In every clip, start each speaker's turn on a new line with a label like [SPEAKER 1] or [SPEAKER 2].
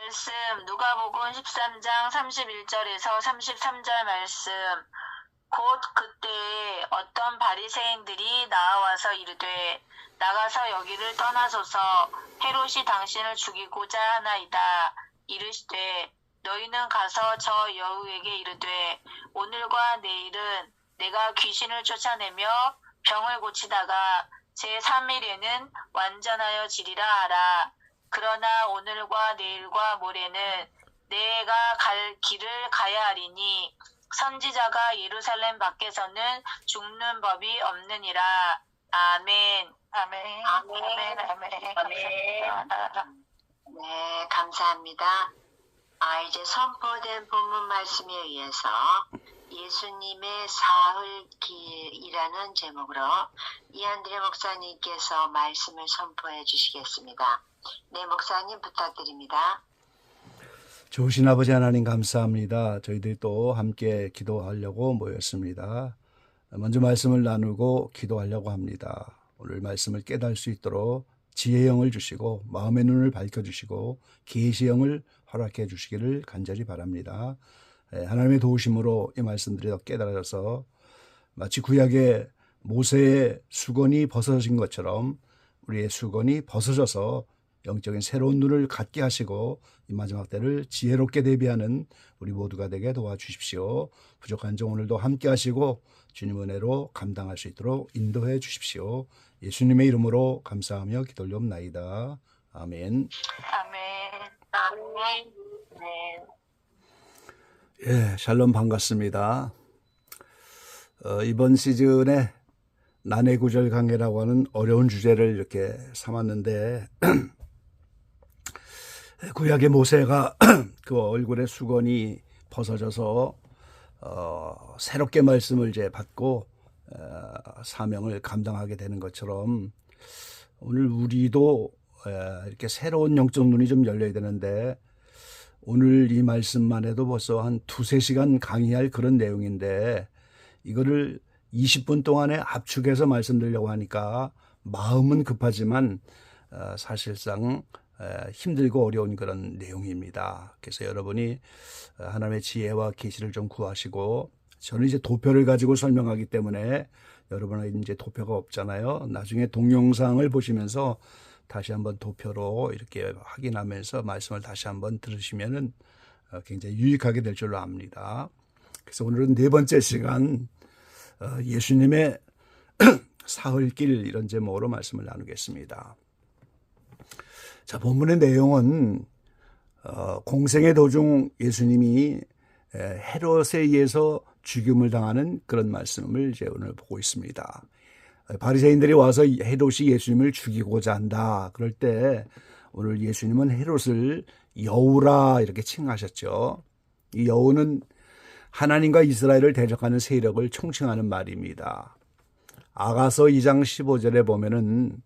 [SPEAKER 1] 말씀 누가복음 13장 31절에서 33절 말씀. 곧 그때에 어떤 바리새인들이 나와서 이르되 나가서 여기를 떠나소서 헤롯이 당신을 죽이고자 하나이다. 이르시되 너희는 가서 저 여우에게 이르되 오늘과 내일은 내가 귀신을 쫓아내며 병을 고치다가 제3일에는 완전하여 지리라 하라. 그러나 오늘과 내일과 모레는 내가 갈 길을 가야 하리니 선지자가 예루살렘 밖에서는 죽는 법이 없느니라. 아멘. 아멘. 아멘. 아멘. 아멘.
[SPEAKER 2] 네, 감사합니다. 이제 선포된 본문 말씀에 의해서 예수님의 사흘길이라는 제목으로 이한드레 목사님께서 말씀을 선포해 주시겠습니다. 네, 목사님 부탁드립니다.
[SPEAKER 3] 좋으신 아버지 하나님 감사합니다. 저희들이 또 함께 기도하려고 모였습니다. 먼저 말씀을 나누고 기도하려고 합니다. 오늘 말씀을 깨달을 수 있도록 지혜의 영을 주시고 마음의 눈을 밝혀주시고 계시의 영을 허락해 주시기를 간절히 바랍니다. 하나님의 도우심으로 이 말씀들이 더 깨달아져서 마치 구약의 모세의 수건이 벗어진 것처럼 우리의 수건이 벗어져서 영적인 새로운 눈을 갖게 하시고 이 마지막 때를 지혜롭게 대비하는 우리 모두가 되게 도와주십시오. 부족한 점 오늘도 함께 하시고 주님 은혜로 감당할 수 있도록 인도해 주십시오. 예수님의 이름으로 감사하며 기도올리옵나이다. 아멘.
[SPEAKER 1] 아멘. 아멘. 네.
[SPEAKER 3] 예, 샬롬 반갑습니다. 이번 시즌에 난해구절 강해라고 하는 어려운 주제를 이렇게 삼았는데 구약의 모세가 그 얼굴에 수건이 벗어져서 새롭게 말씀을 이제 받고 사명을 감당하게 되는 것처럼 오늘 우리도 이렇게 새로운 영적 눈이 좀 열려야 되는데 오늘 이 말씀만 해도 벌써 한 2-3시간 강의할 그런 내용인데 이거를 20분 동안에 압축해서 말씀드리려고 하니까 마음은 급하지만 사실상 힘들고 어려운 그런 내용입니다. 그래서 여러분이 하나님의 지혜와 계시를 좀 구하시고 저는 이제 도표를 가지고 설명하기 때문에 여러분은 이제 도표가 없잖아요. 나중에 동영상을 보시면서 다시 한번 도표로 이렇게 확인하면서 말씀을 다시 한번 들으시면은 굉장히 유익하게 될 줄로 압니다. 그래서 오늘은 4번째 시간 예수님의 사흘길 이런 제목으로 말씀을 나누겠습니다. 자, 본문의 내용은 공생의 도중 예수님이 헤롯에 의해서 죽임을 당하는 그런 말씀을 이제 오늘 보고 있습니다. 바리새인들이 와서 헤롯이 예수님을 죽이고자 한다. 그럴 때 오늘 예수님은 헤롯을 여우라 이렇게 칭하셨죠. 이 여우는 하나님과 이스라엘을 대적하는 세력을 총칭하는 말입니다. 아가서 2장 15절에 보면은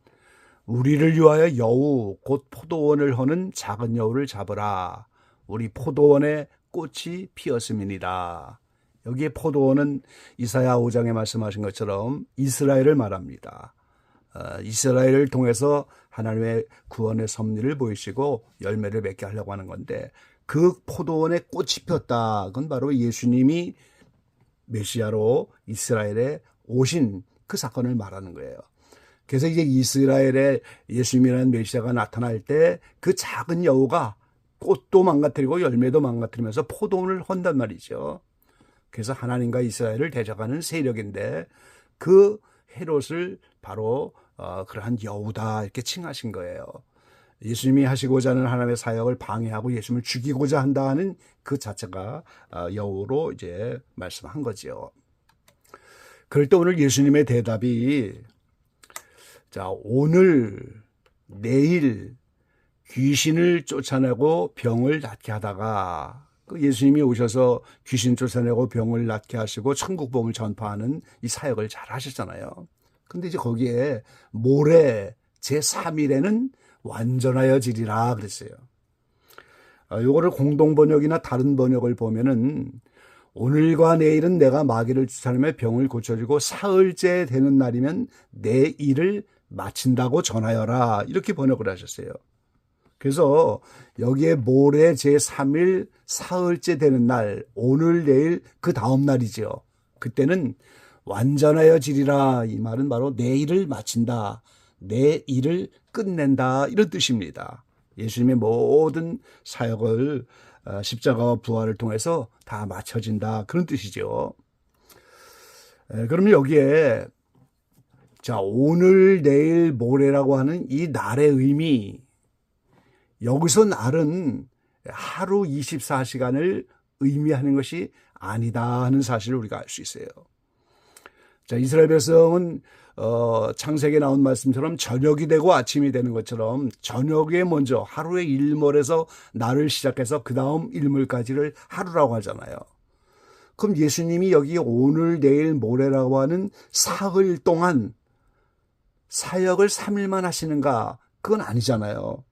[SPEAKER 3] 우리를 위하여 여우 곧 포도원을 허는 작은 여우를 잡으라. 우리 포도원에 꽃이 피었음이니라. 여기에 포도원은 이사야 5장에 말씀하신 것처럼 이스라엘을 말합니다. 이스라엘을 통해서 하나님의 구원의 섭리를 보이시고 열매를 맺게 하려고 하는 건데 그 포도원에 꽃이 피었다. 그건 바로 예수님이 메시아로 이스라엘에 오신 그 사건을 말하는 거예요. 그래서 이제 이스라엘에 예수님이라는 메시아가 나타날 때 그 작은 여우가 꽃도 망가뜨리고 열매도 망가뜨리면서 포도원을 헌단 말이죠. 그래서 하나님과 이스라엘을 대적하는 세력인데 그 헤롯을 바로 그러한 여우다 이렇게 칭하신 거예요. 예수님이 하시고자 하는 하나님의 사역을 방해하고 예수님을 죽이고자 한다는 그 자체가 여우로 이제 말씀한 거죠. 그럴 때 오늘 예수님의 대답이 자, 오늘, 내일 귀신을 쫓아내고 병을 낫게 하다가 예수님이 오셔서 귀신 쫓아내고 병을 낫게 하시고 천국복음을 전파하는 이 사역을 잘 하셨잖아요. 근데 이제 거기에 모레 제3일에는 완전하여 지리라 그랬어요. 요거를 공동번역이나 다른 번역을 보면은 오늘과 내일은 내가 마귀를 쫓아내며 병을 고쳐주고 사흘째 되는 날이면 내 일을 마친다고 전하여라. 이렇게 번역을 하셨어요. 그래서 여기에 모레 제3일 사흘째 되는 날, 오늘 내일 그 다음 날이죠. 그때는 완전하여지리라. 이 말은 바로 내 일을 마친다, 내 일을 끝낸다, 이런 뜻입니다. 예수님의 모든 사역을 십자가와 부활을 통해서 다 마쳐진다, 그런 뜻이죠. 그러면 여기에 자, 오늘 내일 모레라고 하는 이 날의 의미, 여기서 날은 하루 24시간을 의미하는 것이 아니다 하는 사실을 우리가 알 수 있어요. 자, 이스라엘 백성은 창세기에 나온 말씀처럼 저녁이 되고 아침이 되는 것처럼 저녁에 먼저 하루의 일몰에서 날을 시작해서 그 다음 일몰까지를 하루라고 하잖아요. 그럼 예수님이 여기 오늘 내일 모레라고 하는 사흘 동안 사역을 3일만 하시는가? 그건 아니잖아요.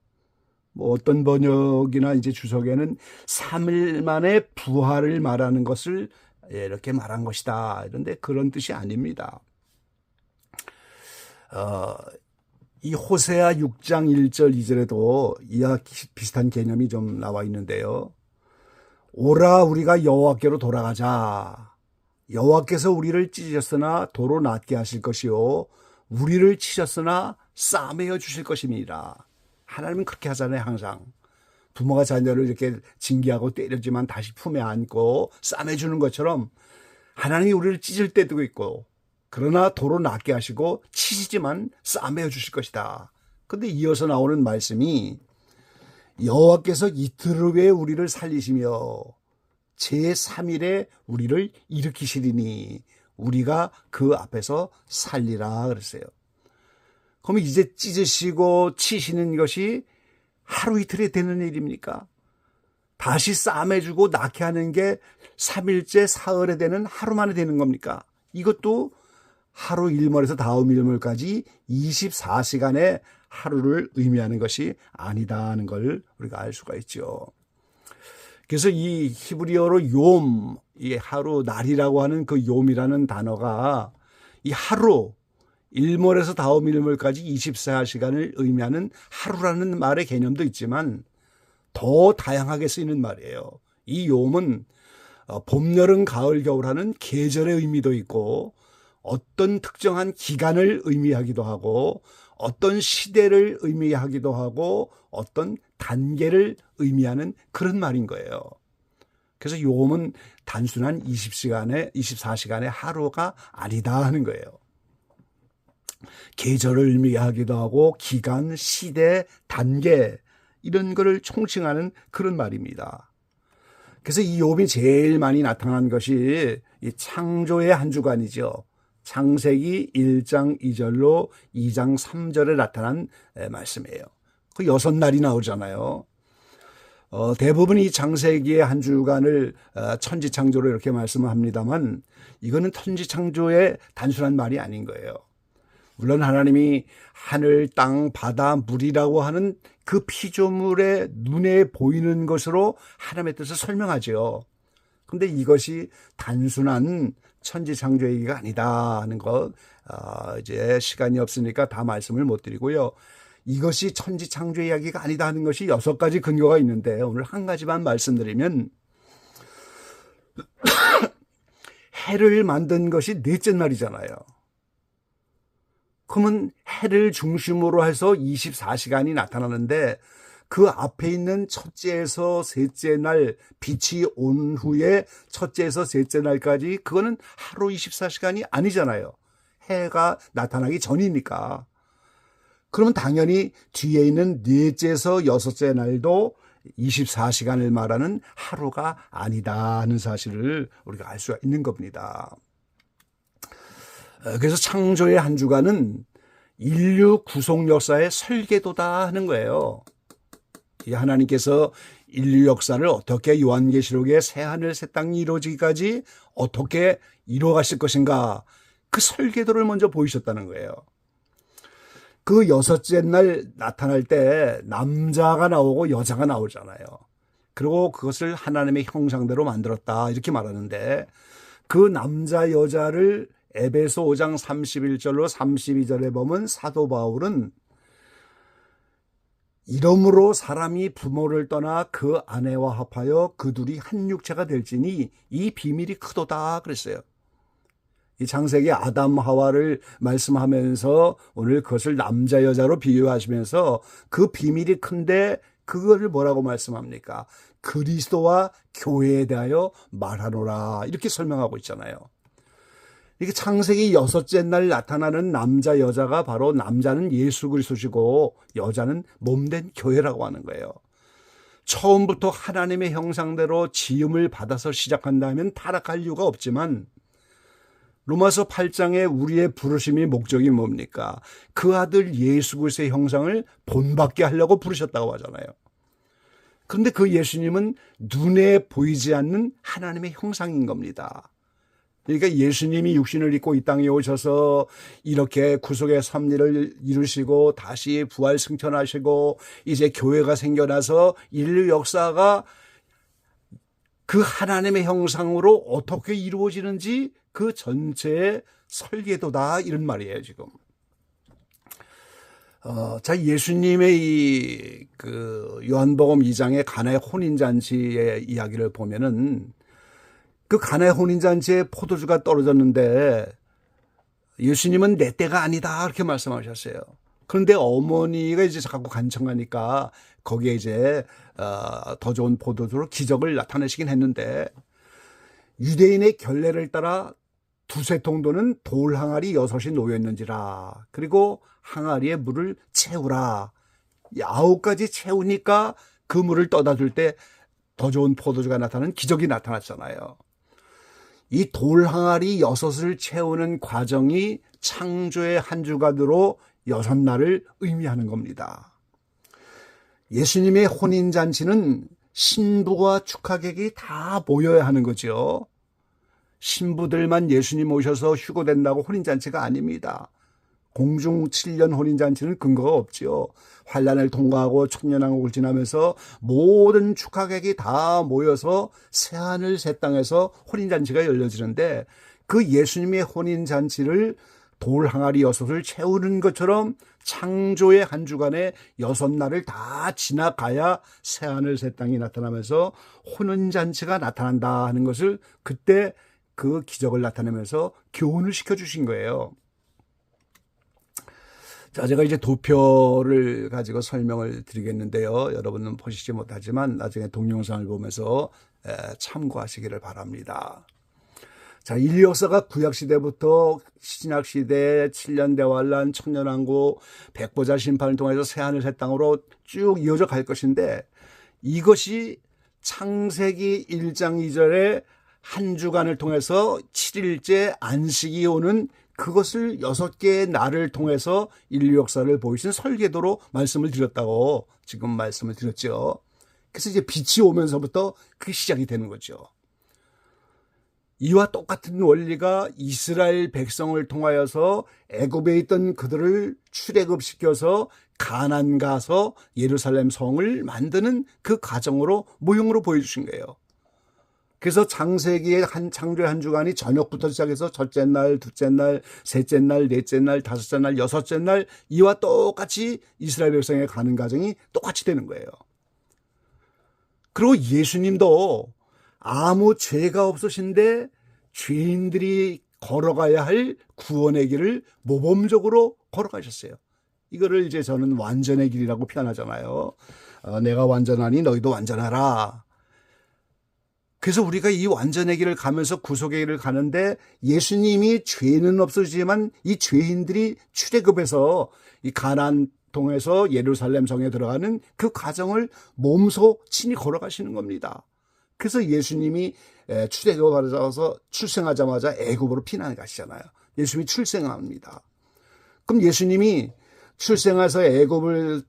[SPEAKER 3] 뭐 어떤 번역이나 이제 주석에는 3일 만에 부활을 말하는 것을 이렇게 말한 것이다, 이런데 그런 뜻이 아닙니다. 이 호세아 6장 1절 2절에도 이와 비슷한 개념이 좀 나와 있는데요. 오라 우리가 여호와께로 돌아가자. 여호와께서 우리를 찢으셨으나 도로 낫게 하실 것이요 우리를 치셨으나 싸매어 주실 것입니다. 하나님은 그렇게 하잖아요. 항상 부모가 자녀를 이렇게 징계하고 때리지만 다시 품에 안고 싸매주는 것처럼 하나님이 우리를 찢을 때도 있고, 그러나 도로 낫게 하시고 치시지만 싸매어 주실 것이다. 근데 이어서 나오는 말씀이 여호와께서 이틀 후에 우리를 살리시며 제3일에 우리를 일으키시리니 우리가 그 앞에서 살리라 그랬어요. 그러면 이제 찢으시고 치시는 것이 하루 이틀에 되는 일입니까? 다시 싸매주고 낳게 하는 게 3일째 사흘에 되는 하루 만에 되는 겁니까? 이것도 하루 일몰에서 다음 일몰까지 24시간의 하루를 의미하는 것이 아니다 하는 걸 우리가 알 수가 있죠. 그래서 이 히브리어로 욤, 이 하루, 날이라고 하는 그 욤이라는 단어가 이 하루, 일몰에서 다음 일몰까지 24시간을 의미하는 하루라는 말의 개념도 있지만 더 다양하게 쓰이는 말이에요. 이 욤은 봄, 여름, 가을, 겨울 하는 계절의 의미도 있고 어떤 특정한 기간을 의미하기도 하고 어떤 시대를 의미하기도 하고 어떤 단계를 의미하는 그런 말인 거예요. 그래서 욤은 단순한 24시간의 하루가 아니다 하는 거예요. 계절을 의미하기도 하고 기간, 시대, 단계 이런 거를 총칭하는 그런 말입니다. 그래서 이 욤이 제일 많이 나타난 것이 이 창조의 한 주간이죠. 창세기 1장 2절로 2장 3절에 나타난 말씀이에요. 그 6날이 나오잖아요. 대부분 이 창세기의 한 주간을 천지창조로 이렇게 말씀을 합니다만 이거는 천지창조의 단순한 말이 아닌 거예요. 물론 하나님이 하늘, 땅, 바다, 물이라고 하는 그 피조물의 눈에 보이는 것으로 하나님의 뜻을 설명하죠. 그런데 이것이 단순한 천지창조 얘기가 아니다 하는 것, 이제 시간이 없으니까 다 말씀을 못 드리고요. 이것이 천지창조 이야기가 아니다 하는 것이 6가지 근거가 있는데 오늘 한 가지만 말씀드리면 해를 만든 것이 넷째 날이잖아요. 그러면 해를 중심으로 해서 24시간이 나타나는데 그 앞에 있는 첫째에서 셋째 날 빛이 온 후에 첫째에서 셋째 날까지 그거는 하루 24시간이 아니잖아요. 해가 나타나기 전이니까. 그러면 당연히 뒤에 있는 넷째에서 여섯째 날도 24시간을 말하는 하루가 아니다 하는 사실을 우리가 알 수가 있는 겁니다. 그래서 창조의 한 주간은 인류 구속 역사의 설계도다 하는 거예요. 이 하나님께서 인류 역사를 어떻게 요한계시록의 새하늘 새 땅이 이루어지기까지 어떻게 이루어가실 것인가, 그 설계도를 먼저 보이셨다는 거예요. 그 여섯째 날 나타날 때 남자가 나오고 여자가 나오잖아요. 그리고 그것을 하나님의 형상대로 만들었다 이렇게 말하는데 그 남자 여자를 에베소 5장 31절로 32절에 보면 사도 바울은 이러므로 사람이 부모를 떠나 그 아내와 합하여 그 둘이 한 육체가 될지니 이 비밀이 크도다 그랬어요. 이 창세기 아담 하와를 말씀하면서 오늘 그것을 남자 여자로 비유하시면서 그 비밀이 큰데 그거를 뭐라고 말씀합니까? 그리스도와 교회에 대하여 말하노라 이렇게 설명하고 있잖아요. 이게 창세기 6째 날 나타나는 남자 여자가 바로 남자는 예수 그리스도시고 여자는 몸된 교회라고 하는 거예요. 처음부터 하나님의 형상대로 지음을 받아서 시작한다면 타락할 이유가 없지만 로마서 8장에 우리의 부르심이 목적이 뭡니까? 그 아들 예수 그리스도의 형상을 본받게 하려고 부르셨다고 하잖아요. 그런데 그 예수님은 눈에 보이지 않는 하나님의 형상인 겁니다. 그러니까 예수님이 육신을 입고 이 땅에 오셔서 이렇게 구속의 섭리를 이루시고 다시 부활 승천하시고 이제 교회가 생겨나서 인류 역사가 그 하나님의 형상으로 어떻게 이루어지는지 그 전체의 설계도다 이런 말이에요 지금. 자, 예수님의 그 요한복음 2장의 가나의 혼인잔치의 이야기를 보면은 그 가나의 혼인잔치에 포도주가 떨어졌는데 예수님은 내 때가 아니다 이렇게 말씀하셨어요. 그런데 어머니가 이제 자꾸 간청하니까 거기에 이제 더 좋은 포도주로 기적을 나타내시긴 했는데 유대인의 결례를 따라 두세 통도는 돌 항아리 6이 놓였는지라 그리고 항아리에 물을 채우라 9가지 채우니까 그 물을 떠다 줄 때 더 좋은 포도주가 나타나는 기적이 나타났잖아요. 이 돌 항아리 6을 채우는 과정이 창조의 한 주간으로 6날을 의미하는 겁니다. 예수님의 혼인잔치는 신부와 축하객이 다 모여야 하는 거죠. 신부들만 예수님 오셔서 휴거된다고 혼인잔치가 아닙니다. 공중 7년 혼인잔치는 근거가 없지요. 환란을 통과하고 천년왕국을 지나면서 모든 축하객이 다 모여서 새하늘 새 땅에서 혼인잔치가 열려지는데 그 예수님의 혼인잔치를 돌 항아리 6을 채우는 것처럼 창조의 한 주간에 6날을 다 지나가야 새하늘 새 땅이 나타나면서 혼인잔치가 나타난다 하는 것을 그때 그 기적을 나타내면서 교훈을 시켜주신 거예요. 자, 제가 이제 도표를 가지고 설명을 드리겠는데요. 여러분은 보시지 못하지만 나중에 동영상을 보면서 참고하시기를 바랍니다. 자, 인류 역사가 구약시대부터 신약시대, 7년 대환란, 천년왕국, 백보자 심판을 통해서 새하늘 새 땅으로 쭉 이어져 갈 것인데 이것이 창세기 1장 2절에 한 주간을 통해서 7일째 안식이 오는 그것을 6개의 날을 통해서 인류 역사를 보이신 설계도로 말씀을 드렸다고 지금 말씀을 드렸죠. 그래서 이제 빛이 오면서부터 그게 시작이 되는 거죠. 이와 똑같은 원리가 이스라엘 백성을 통하여서 애굽에 있던 그들을 출애굽시켜서 가나안 가서 예루살렘 성을 만드는 그 과정으로 모형으로 보여주신 거예요. 그래서 창세기의 창조의 한 주간이 저녁부터 시작해서 첫째 날, 둘째 날, 셋째 날, 넷째 날, 다섯째 날, 여섯째 날 이와 똑같이 이스라엘 백성의 가는 과정이 똑같이 되는 거예요. 그리고 예수님도 아무 죄가 없으신데 죄인들이 걸어가야 할 구원의 길을 모범적으로 걸어가셨어요. 이거를 이제 저는 완전의 길이라고 표현하잖아요. 내가 완전하니 너희도 완전하라. 그래서 우리가 이 완전의 길을 가면서 구속의 길을 가는데 예수님이 죄는 없으시지만 이 죄인들이 출애굽해서 이 가나안 통해서 예루살렘 성에 들어가는 그 과정을 몸소 친히 걸어가시는 겁니다. 그래서 예수님이 출애굽하셔서 출생하자마자 애굽으로 피난을 가시잖아요. 예수님이 출생합니다. 그럼 예수님이 출생해서 애굽을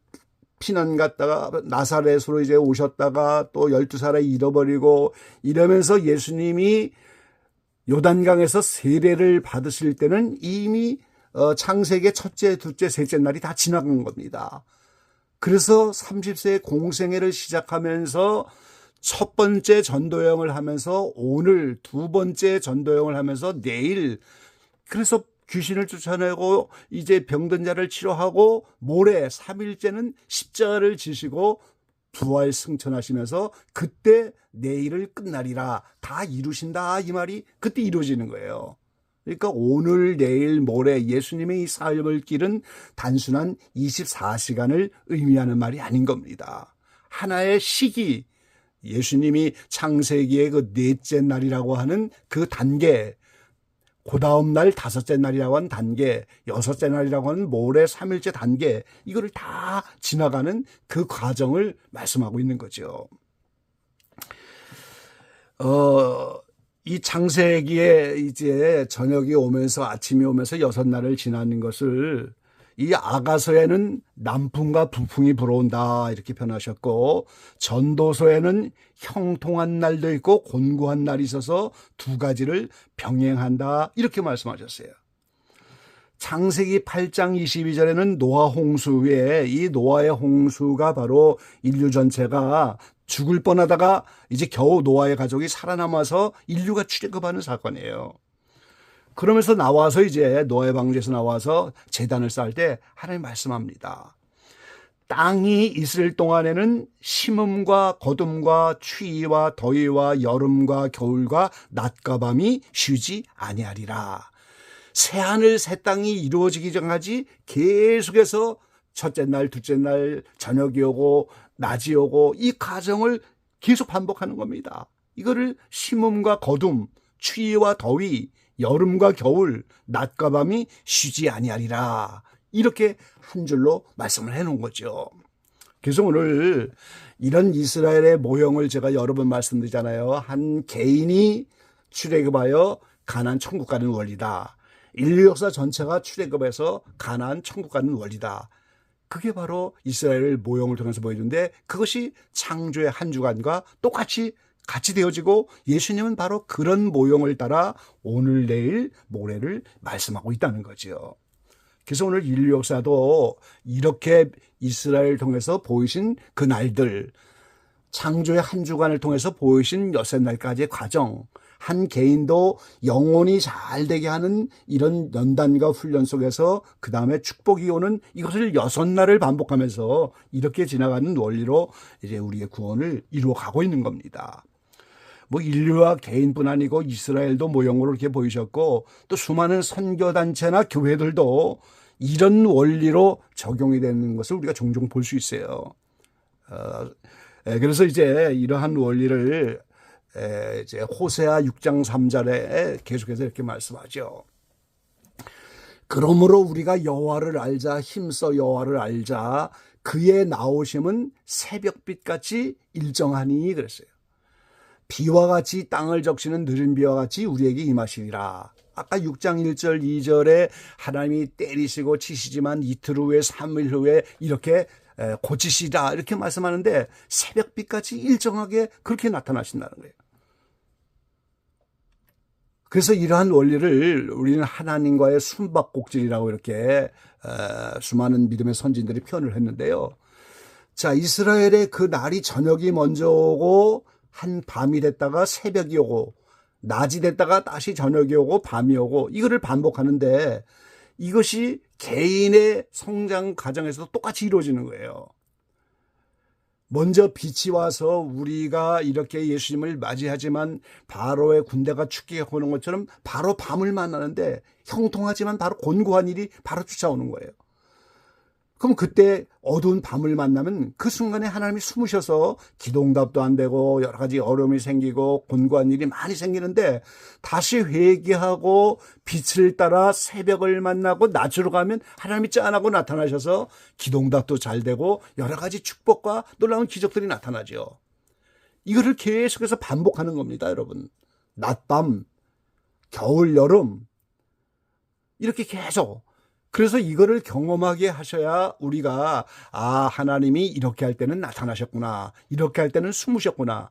[SPEAKER 3] 피난 갔다가 나사렛으로 이제 오셨다가 또 12살에 잃어버리고 이러면서 예수님이 요단강에서 세례를 받으실 때는 이미 창세기의 첫째, 둘째, 셋째 날이 다 지나간 겁니다. 그래서 30세의 공생애를 시작하면서 첫 번째 전도여행을 하면서 오늘 두 번째 전도여행을 하면서 내일 그래서 귀신을 쫓아내고 이제 병든 자를 치료하고 모레 3일째는 십자가를 지시고 부활 승천하시면서 그때 내일을 끝나리라 다 이루신다 이 말이 그때 이루어지는 거예요. 그러니까 오늘 내일 모레 예수님의 이 삶을 길은 단순한 24시간을 의미하는 말이 아닌 겁니다. 하나의 시기, 예수님이 창세기의 그 넷째 날이라고 하는 그 단계, 그 다음 날 다섯째 날이라고 하는 단계, 여섯째 날이라고 하는 모레 3일째 단계, 이거를 다 지나가는 그 과정을 말씀하고 있는 거죠. 이 창세기에 이제 저녁이 오면서 아침이 오면서 6날을 지나는 것을 이 아가서에는 남풍과 북풍이 불어온다 이렇게 표현하셨고, 전도서에는 형통한 날도 있고 곤고한 날이 있어서 두 가지를 병행한다 이렇게 말씀하셨어요. 창세기 8장 22절에는 노아 홍수 후에 이 노아의 홍수가 바로 인류 전체가 죽을 뻔하다가 이제 겨우 노아의 가족이 살아남아서 인류가 출애굽하는 사건이에요. 그러면서 나와서 이제 노아의 방주에서 나와서 제단을 쌓을 때 하나님 말씀합니다. 땅이 있을 동안에는 심음과 거둠과 추위와 더위와 여름과 겨울과 낮과 밤이 쉬지 아니하리라. 새하늘 새 땅이 이루어지기 전까지 계속해서 첫째 날, 둘째 날 저녁이 오고 낮이 오고 이 과정을 계속 반복하는 겁니다. 이거를 심음과 거둠, 추위와 더위, 여름과 겨울, 낮과 밤이 쉬지 아니하리라. 이렇게 한 줄로 말씀을 해놓은 거죠. 그래서 오늘 이런 이스라엘의 모형을 제가 여러 번 말씀드리잖아요. 한 개인이 출애굽하여 가나안 천국 가는 원리다. 인류 역사 전체가 출애굽해서 가나안 천국 가는 원리다. 그게 바로 이스라엘 모형을 통해서 보여주는데 그것이 창조의 한 주간과 똑같이 같이 되어지고 예수님은 바로 그런 모형을 따라 오늘 내일 모레를 말씀하고 있다는 거죠. 그래서 오늘 인류 역사도 이렇게 이스라엘을 통해서 보이신 그 날들, 창조의 한 주간을 통해서 보이신 6날까지의 과정, 한 개인도 영혼이 잘 되게 하는 이런 연단과 훈련 속에서 그 다음에 축복이 오는 이것을 6날을 반복하면서 이렇게 지나가는 원리로 이제 우리의 구원을 이루어가고 있는 겁니다. 뭐 인류와 개인뿐 아니고 이스라엘도 모형으로 이렇게 보이셨고 또 수많은 선교단체나 교회들도 이런 원리로 적용이 되는 것을 우리가 종종 볼 수 있어요. 그래서 이제 이러한 원리를 이제 호세아 6장 3절에 계속해서 이렇게 말씀하죠. 그러므로 우리가 여호와를 알자, 힘써 여호와를 알자. 그의 나오심은 새벽빛같이 일정하니 그랬어요. 비와 같이 땅을 적시는 느린 비와 같이 우리에게 임하시리라. 아까 6장 1절 2절에 하나님이 때리시고 치시지만 이틀 후에 3일 후에 이렇게 고치시다 이렇게 말씀하는데 새벽빛같이 일정하게 그렇게 나타나신다는 거예요. 그래서 이러한 원리를 우리는 하나님과의 숨바꼭질이라고 이렇게 수많은 믿음의 선진들이 표현을 했는데요. 자, 이스라엘의 그 날이 저녁이 먼저 오고 한 밤이 됐다가 새벽이 오고 낮이 됐다가 다시 저녁이 오고 밤이 오고 이거를 반복하는데 이것이 개인의 성장 과정에서도 똑같이 이루어지는 거예요. 먼저 빛이 와서 우리가 이렇게 예수님을 맞이하지만 바로의 군대가 춥게 오는 것처럼 바로 밤을 만나는데 형통하지만 바로 곤고한 일이 바로 쫓아오는 거예요. 그럼 그때 어두운 밤을 만나면 그 순간에 하나님이 숨으셔서 기도응답도 안 되고 여러 가지 어려움이 생기고 곤고한 일이 많이 생기는데 다시 회개하고 빛을 따라 새벽을 만나고 낮으로 가면 하나님이 짠하고 나타나셔서 기도응답도 잘 되고 여러 가지 축복과 놀라운 기적들이 나타나죠. 이거를 계속해서 반복하는 겁니다, 여러분. 낮밤, 겨울, 여름 이렇게 계속. 그래서 이거를 경험하게 하셔야 우리가 하나님이 이렇게 할 때는 나타나셨구나. 이렇게 할 때는 숨으셨구나.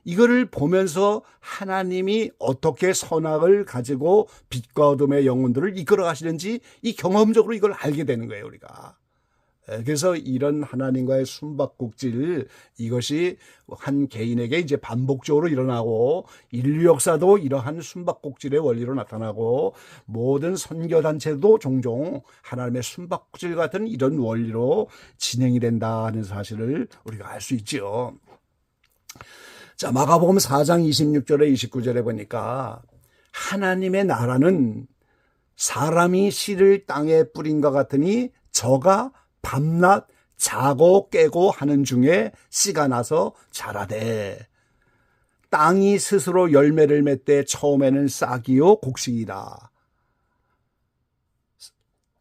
[SPEAKER 3] 이거를 보면서 하나님이 어떻게 선악을 가지고 빛과 어둠의 영혼들을 이끌어 가시는지 이 경험적으로 이걸 알게 되는 거예요, 우리가. 그래서 이런 하나님과의 숨바꼭질, 이것이 한 개인에게 이제 반복적으로 일어나고 인류 역사도 이러한 숨바꼭질의 원리로 나타나고 모든 선교단체도 종종 하나님의 숨바꼭질 같은 이런 원리로 진행이 된다는 사실을 우리가 알 수 있죠. 자, 마가복음 4장 26절에 29절에 보니까 하나님의 나라는 사람이 씨를 땅에 뿌린 것 같으니 저가 밤낮 자고 깨고 하는 중에 씨가 나서 자라되 땅이 스스로 열매를 맺되 처음에는 싹이요 곡식이라.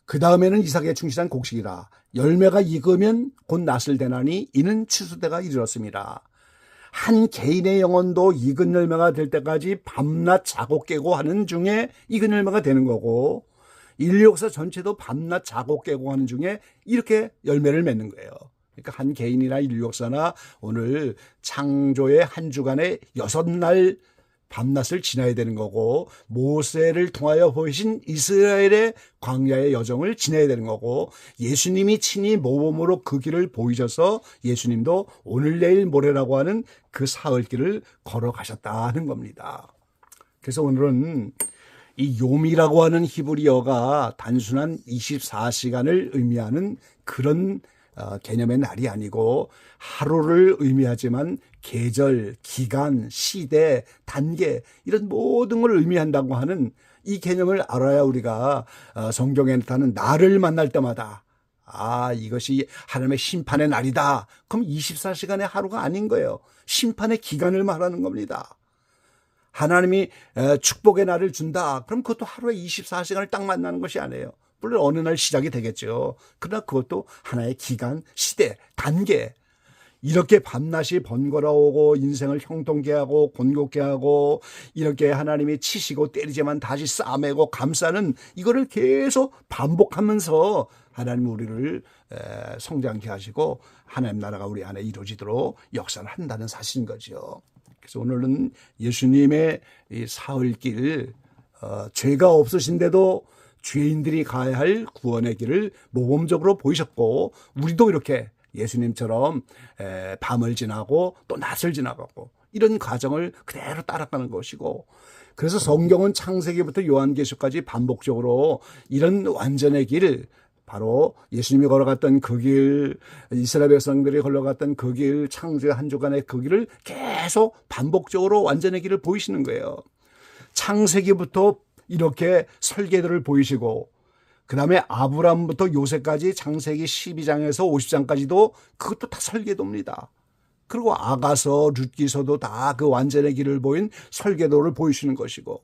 [SPEAKER 3] 그 다음에는 이삭에 충실한 곡식이라. 열매가 익으면 곧 낫을 대나니 이는 추수대가 이르렀습니다. 한 개인의 영혼도 익은 열매가 될 때까지 밤낮 자고 깨고 하는 중에 익은 열매가 되는 거고, 인류 역사 전체도 밤낮 자고 깨고 하는 중에 이렇게 열매를 맺는 거예요. 그러니까 한 개인이나 인류 역사나 오늘 창조의 한 주간에 6날 밤낮을 지나야 되는 거고, 모세를 통하여 보이신 이스라엘의 광야의 여정을 지나야 되는 거고, 예수님이 친히 모범으로 그 길을 보이셔서 예수님도 오늘 내일 모레라고 하는 그 사흘길을 걸어가셨다는 겁니다. 그래서 오늘은 이 욤이라고 하는 히브리어가 단순한 24시간을 의미하는 그런 개념의 날이 아니고 하루를 의미하지만 계절, 기간, 시대, 단계 이런 모든 걸 의미한다고 하는 이 개념을 알아야 우리가 성경에 나타나는 나를 만날 때마다 이것이 하나님의 심판의 날이다. 그럼 24시간의 하루가 아닌 거예요. 심판의 기간을 말하는 겁니다. 하나님이 축복의 날을 준다. 그럼 그것도 하루에 24시간을 딱 만나는 것이 아니에요. 물론 어느 날 시작이 되겠죠. 그러나 그것도 하나의 기간, 시대, 단계. 이렇게 밤낮이 번거로우고 인생을 형통케 하고 곤곡케 하고 이렇게 하나님이 치시고 때리지만 다시 싸매고 감싸는 이거를 계속 반복하면서 하나님 우리를 성장케 하시고 하나님 나라가 우리 안에 이루어지도록 역사를 한다는 사실인 거죠. 그래서 오늘은 예수님의 이 사흘길, 죄가 없으신데도 죄인들이 가야 할 구원의 길을 모범적으로 보이셨고, 우리도 이렇게 예수님처럼 밤을 지나고 또 낮을 지나가고 이런 과정을 그대로 따라가는 것이고, 그래서 성경은 창세기부터 요한계시까지 반복적으로 이런 완전의 길, 바로 예수님이 걸어갔던 그 길, 이스라엘 백성들이 걸어갔던 그 길, 창조의 한 주간의 그 길을 계속 반복적으로 완전의 길을 보이시는 거예요. 창세기부터 이렇게 설계도를 보이시고, 그 다음에 아브람부터 요새까지 창세기 12장에서 50장까지도 그것도 다 설계도입니다. 그리고 아가서, 룻기서도 다 그 완전의 길을 보인 설계도를 보이시는 것이고,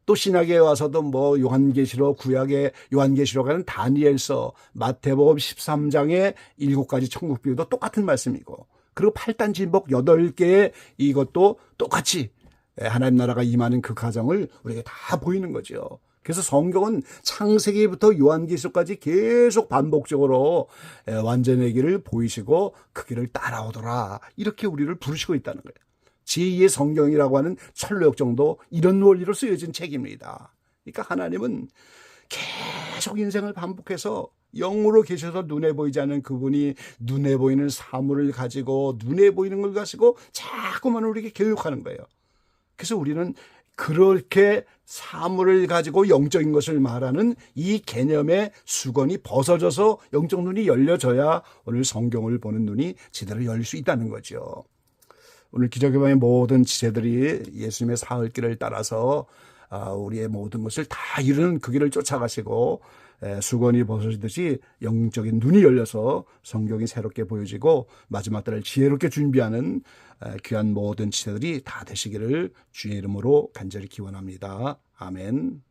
[SPEAKER 3] 또 신약에 와서도 뭐 요한계시록, 구약의 요한계시록에는 다니엘서, 마태복음 13장의 7가지 천국 비유도 똑같은 말씀이고, 그리고 8단 진복 8개의 이것도 똑같이 하나님 나라가 임하는 그 과정을 우리에게 다 보이는 거죠. 그래서 성경은 창세기부터 요한계시록까지 계속 반복적으로 완전의 길을 보이시고 그 길을 따라오더라, 이렇게 우리를 부르시고 있다는 거예요. 제2의 성경이라고 하는 철로역정도 이런 원리로 쓰여진 책입니다. 그러니까 하나님은 계속 인생을 반복해서 영으로 계셔서 눈에 보이지 않는 그분이 눈에 보이는 사물을 가지고 눈에 보이는 걸 가지고 자꾸만 우리에게 교육하는 거예요. 그래서 우리는 그렇게 사물을 가지고 영적인 것을 말하는 이 개념의 수건이 벗어져서 영적 눈이 열려져야 오늘 성경을 보는 눈이 제대로 열릴 수 있다는 거죠. 오늘 기적의 모든 지체들이 예수님의 사흘길을 따라서 우리의 모든 것을 다 이루는 그 길을 쫓아가시고 수건이 벗어지듯이 영적인 눈이 열려서 성경이 새롭게 보여지고 마지막 때를 지혜롭게 준비하는 귀한 모든 지체들이 다 되시기를 주의 이름으로 간절히 기원합니다. 아멘.